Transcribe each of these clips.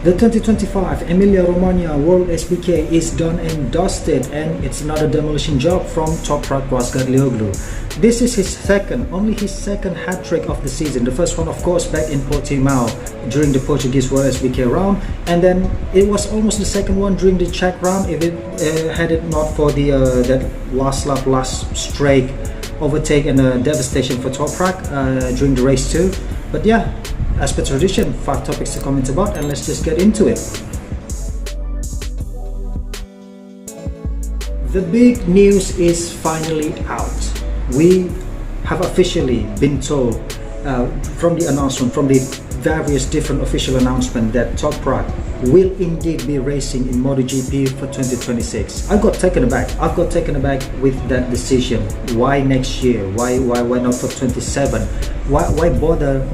The 2025 Emilia-Romagna WorldSBK is done and dusted, and it's another demolition job from Toprak Razgatlioglu. This is only his second hat-trick of the season. The first one, of course, back in Portimao during the Portuguese WorldSBK round, and then it was almost the second one during the Czech round if it had it not for the that last lap, last straight overtake and devastation for Toprak during the race 2. But yeah, as per tradition, 5 topics to comment about, and let's just get into it. The big news is finally out. We have officially been told from the announcement, from the various different official announcements, that Toprak will indeed be racing in MotoGP for 2026. I got taken aback. I've got taken aback with that decision. Why next year? Why not for 27? Why bother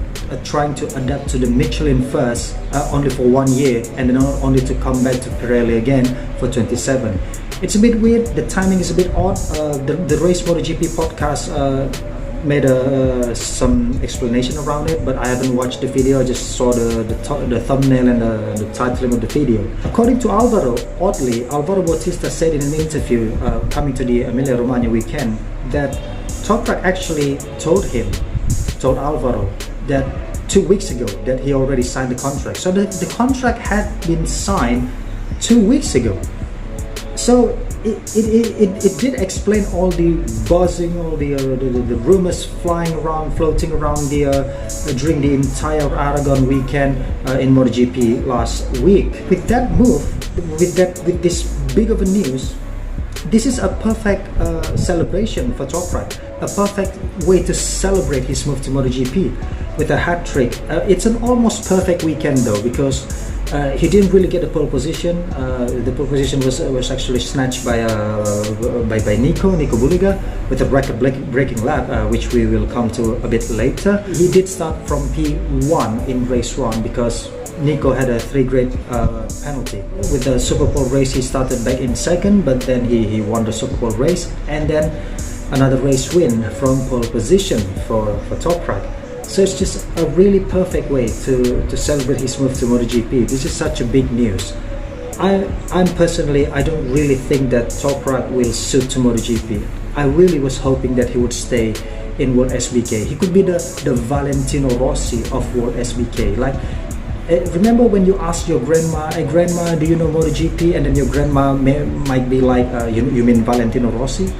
trying to adapt to the Michelin first only for 1 year, and then only to come back to Pirelli again for 27? It's a bit weird. The timing is a bit odd. The Race MotoGP podcast made some explanation around it, but I haven't watched the video. I just saw the thumbnail and the titling of the video. According to Alvaro, oddly, Alvaro Bautista said in an interview coming to the Emilia-Romagna weekend that Toprak actually told Alvaro that 2 weeks ago that he already signed the contract. So the contract had been signed 2 weeks ago. So it did explain all the buzzing, all the rumors flying around, floating around during the entire Aragon weekend in MotoGP last week. With that move, with this big of a news, this is a perfect celebration for Toprak, a perfect way to celebrate his move to MotoGP with a hat trick. It's an almost perfect weekend though, because he didn't really get the pole position. The pole position was actually snatched by Nico Buliga with a record-breaking lap, which we will come to a bit later. He did start from P1 in race 1 because Nico had a 3-grade penalty. With the Super Pole race, he started back in second, but then he won the Super Pole race, and then another race win from pole position for Toprak. So it's just a really perfect way to celebrate his move to MotoGP. This is such a big news. I'm personally, I don't really think that Toprak will suit to MotoGP. I really was hoping that he would stay in WorldSBK. He could be the Valentino Rossi of WorldSBK. Like, remember when you ask your grandma, "Hey grandma, do you know MotoGP?" And then your grandma might be like, you mean Valentino Rossi?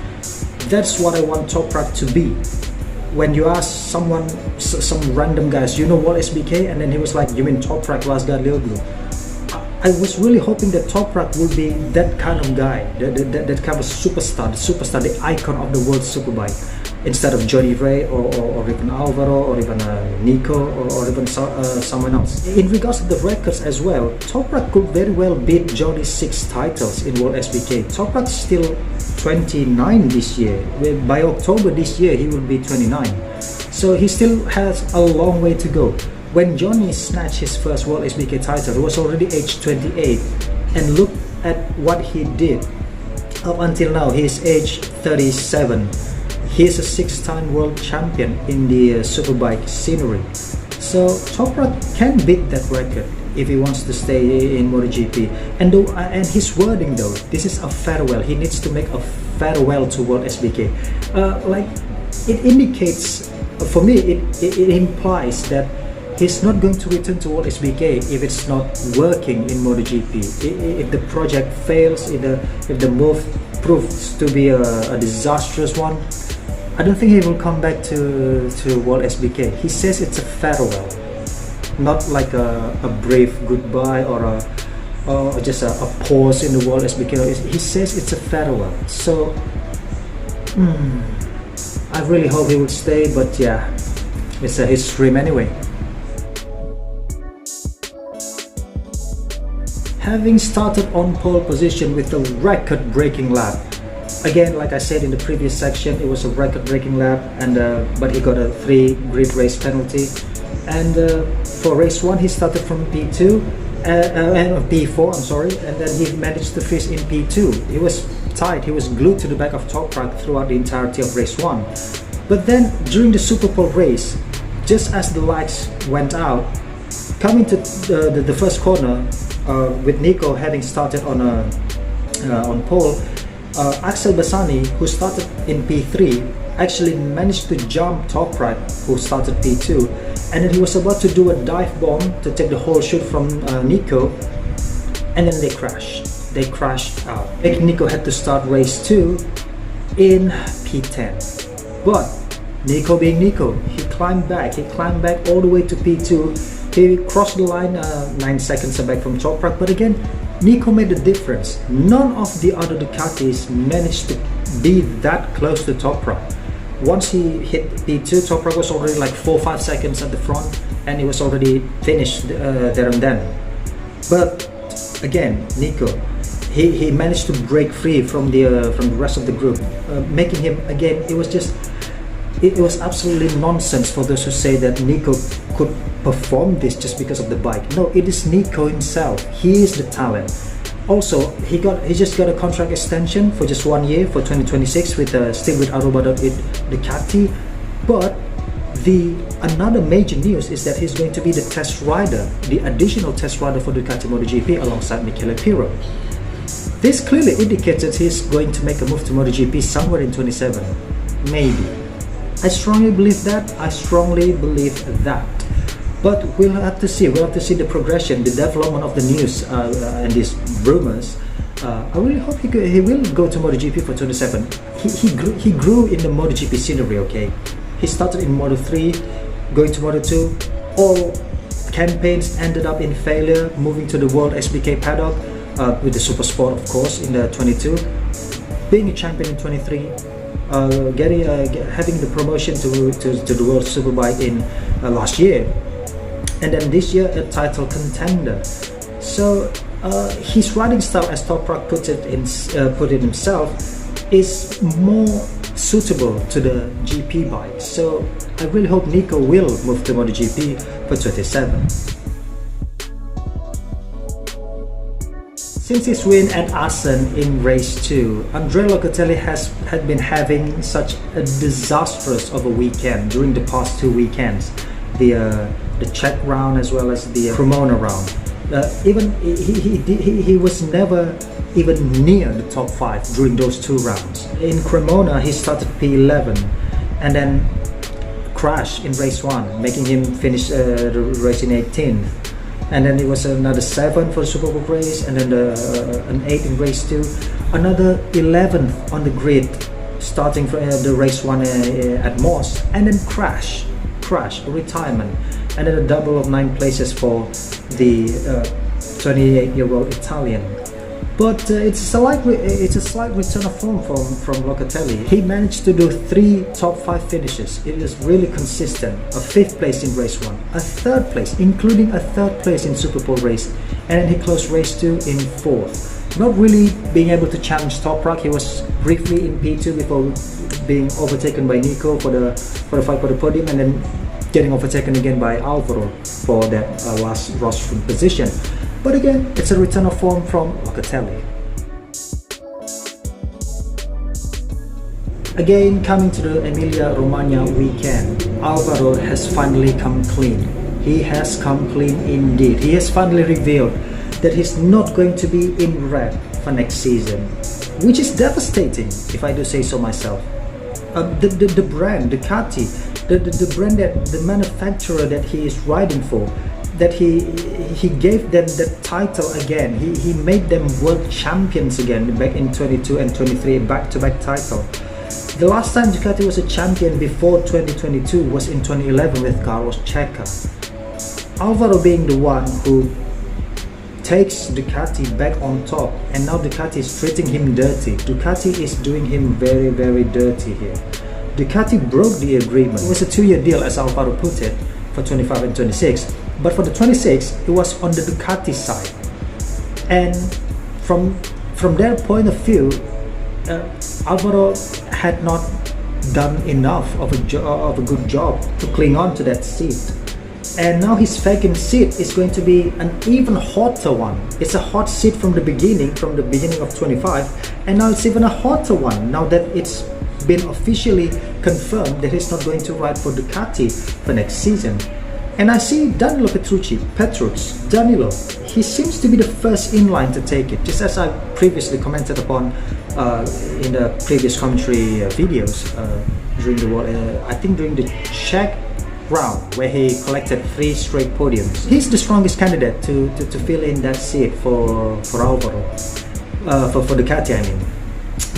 That's what I want Toprak to be. When you ask someone, some random guys, "You know WorldSBK?" and then he was like, "You mean Toprak Razgatlioglu?" I was really hoping that Toprak would be that kind of guy, that kind of superstar, the icon of the world superbike, instead of Johnny Ray or even Alvaro or even Nico or even someone else. In regards to the records as well, Toprak could very well beat Johnny's 6 titles in WorldSBK. Toprak's still 29 this year. By October this year, he will be 29. So he still has a long way to go. When Johnny snatched his first WorldSBK title, he was already age 28. And look at what he did. Up until now, he is age 37. He is a 6-time world champion in the Superbike scenery. So Toprak can beat that record if he wants to stay in MotoGP. And his wording though, this is a farewell. He needs to make a farewell to WorldSBK. Like, it indicates, for me, it implies that he's not going to return to WorldSBK if it's not working in MotoGP. If the project fails, if the move proves to be a disastrous one, I don't think he will come back to WorldSBK. He says it's a farewell, not like a brave goodbye or just a pause in the WorldSBK. He says it's a farewell. So I really hope he would stay, but yeah, it's his dream anyway. Having started on pole position with a record-breaking lap. Again, like I said in the previous section, it was a record-breaking lap, and but he got a 3-grid race penalty. And for race 1, he started from P2 and P4. I'm sorry, and then he managed to finish in P2. He was tight. He was glued to the back of Toprak throughout the entirety of race 1. But then during the Super Pole race, just as the lights went out, Coming to the first corner, with Nico having started on pole, Axel Bassani, who started in P3, actually managed to jump Toprak, who started P2, and then he was about to do a dive bomb to take the whole shoot from Nico, and then they crashed out, making Nico had to start race 2 in P10. But Nico being Nico, he climbed back all the way to P2. He crossed the line 9 seconds back from Toprak, but again, Nico made the difference. None of the other Ducatis managed to be that close to Toprak. Once he hit P2, Toprak was already like 4-5 seconds at the front, and he was already finished there and then. But again, Nico, he managed to break free from the rest of the group, making him, again, it was absolutely nonsense for those who say that Nico could perform this just because of the bike. No, it is Nico himself. He is the talent. Also, he just got a contract extension for just 1 year for 2026 with still with Aruba Ducati. But another major news is that he's going to be the test rider, the additional test rider for Ducati MotoGP alongside Michele Pirro. This clearly indicates that he's going to make a move to MotoGP somewhere in 27, maybe. I strongly believe that. But we'll have to see. We'll have to see the progression, the development of the news and these rumors. I really hope he will go to MotoGP for 27. He grew in the MotoGP scenery. Okay, he started in Moto3, going to Moto2. All campaigns ended up in failure. Moving to the WorldSBK paddock with the Supersport, of course, in the 22. Being a champion in 23. Having the promotion to the World Superbike in last year. And then this year a title contender. So his riding style, as Toprak put it himself, is more suitable to the GP bike. So I really hope Nico will move to MotoGP for 27. Since his win at Assen in race 2, Andrea Locatelli had been having such a disastrous of a weekend during the past 2 weekends. The Czech round as well as the Cremona round. Even he was never even near the top 5 during those 2 rounds. In Cremona he started P11 and then crashed in race 1, making him finish the race in 18th. And then it was another 7 for the Superbike race, and then an 8 in race 2, another 11th on the grid starting from the race 1 at Moss, and then crash, retirement, and then a double of 9 places for the 28-year-old Italian. But it's a slight return of form from Locatelli. He managed to do 3 top 5 finishes. It is really consistent. A 5th place in race 1, a 3rd place, including a 3rd place in Superpole race, and then he closed race 2 in 4th. Not really being able to challenge Toprak. He was briefly in P2 before being overtaken by Nico for the fight for the podium, and then getting overtaken again by Alvaro for that last rostrum position. But again, it's a return of form from Locatelli. Again, coming to the Emilia-Romagna weekend, Alvaro has finally come clean. He has come clean indeed. He has finally revealed that he's not going to be in red for next season, which is devastating, if I do say so myself. The brand, Ducati, the brand, that the manufacturer that he is riding for, that he gave them the title again. He made them world champions again back in 22 and 23, back-to-back title. The last time Ducati was a champion before 2022 was in 2011 with Carlos Checa. Alvaro being the one who takes Ducati back on top, and now Ducati is treating him dirty. Ducati is doing him very, very dirty here. Ducati broke the agreement. It was a 2-year deal, as Alvaro put it, for 25 and 26. But for the 26, it was on the Ducati side. And from their point of view, Alvaro had not done enough of a good job to cling on to that seat. And now his vacant seat is going to be an even hotter one. It's a hot seat from the beginning of 25, and now it's even a hotter one now that it's been officially confirmed that he's not going to ride for Ducati for next season. And I see Danilo Petrucci, Danilo, he seems to be the first in line to take it, just as I previously commented upon in the previous commentary videos during the world, I think during the Czech round where he collected 3 straight podiums. He's the strongest candidate to fill in that seat for Alvaro, for Ducati I mean.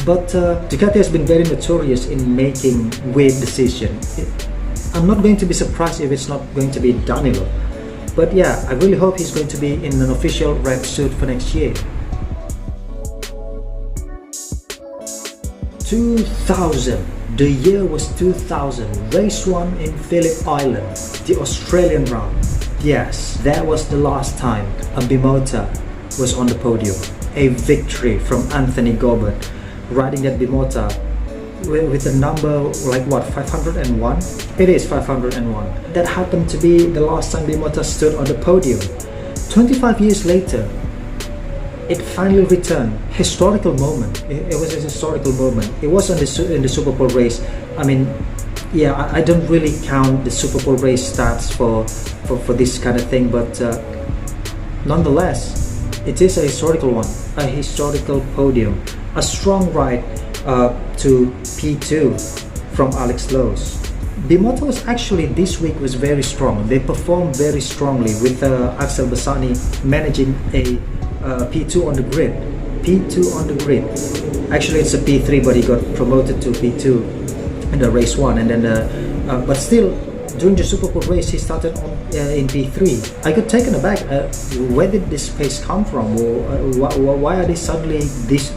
But Ducati has been very notorious in making weird decisions. I'm not going to be surprised if it's not going to be Danilo. But yeah, I really hope he's going to be in an official red suit for next year. 2000. The year was 2000. Race 1 in Phillip Island, the Australian round. Yes, that was the last time a Bimota was on the podium. A victory from Anthony Gobert, riding that Bimota with a number like what, 501? It is 501. That happened to be the last time Bimota stood on the podium. 25 years later, it finally returned. Historical moment. It was a historical moment. It was in the Super Bowl race. I mean, yeah, I don't really count the Super Bowl race stats for this kind of thing, but nonetheless, it is a historical one, a historical podium, a strong ride to P2 from Alex Lowe's. Bimota was actually this week was very strong. They performed very strongly with Axel Bassani managing a P2 on the grid. P2 on the grid. Actually, it's a P3, but he got promoted to P2 in the race 1, and then but still during the Super Bowl race he started on in P3. I got taken aback. Where did this pace come from? Why are they suddenly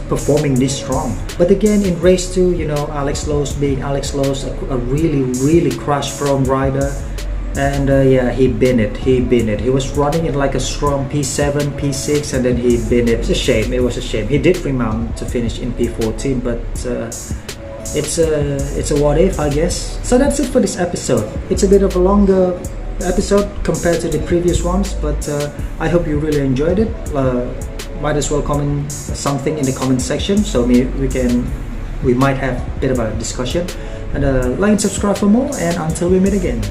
performing this strong? But again, in race 2, you know, Alex Lowe's being Alex Lowe's, a really crash front rider, and yeah, he binned it. He was running in like a strong P7, P6, and then he binned it. It's a shame. It was a shame. He did remount to finish in P14, but it's a what if, I guess. So that's it for this episode. It's a bit of a longer episode compared to the previous ones, but I hope you really enjoyed it. Might as well comment something in the comment section, so we might have a bit of a discussion. And like and subscribe for more, and until we meet again.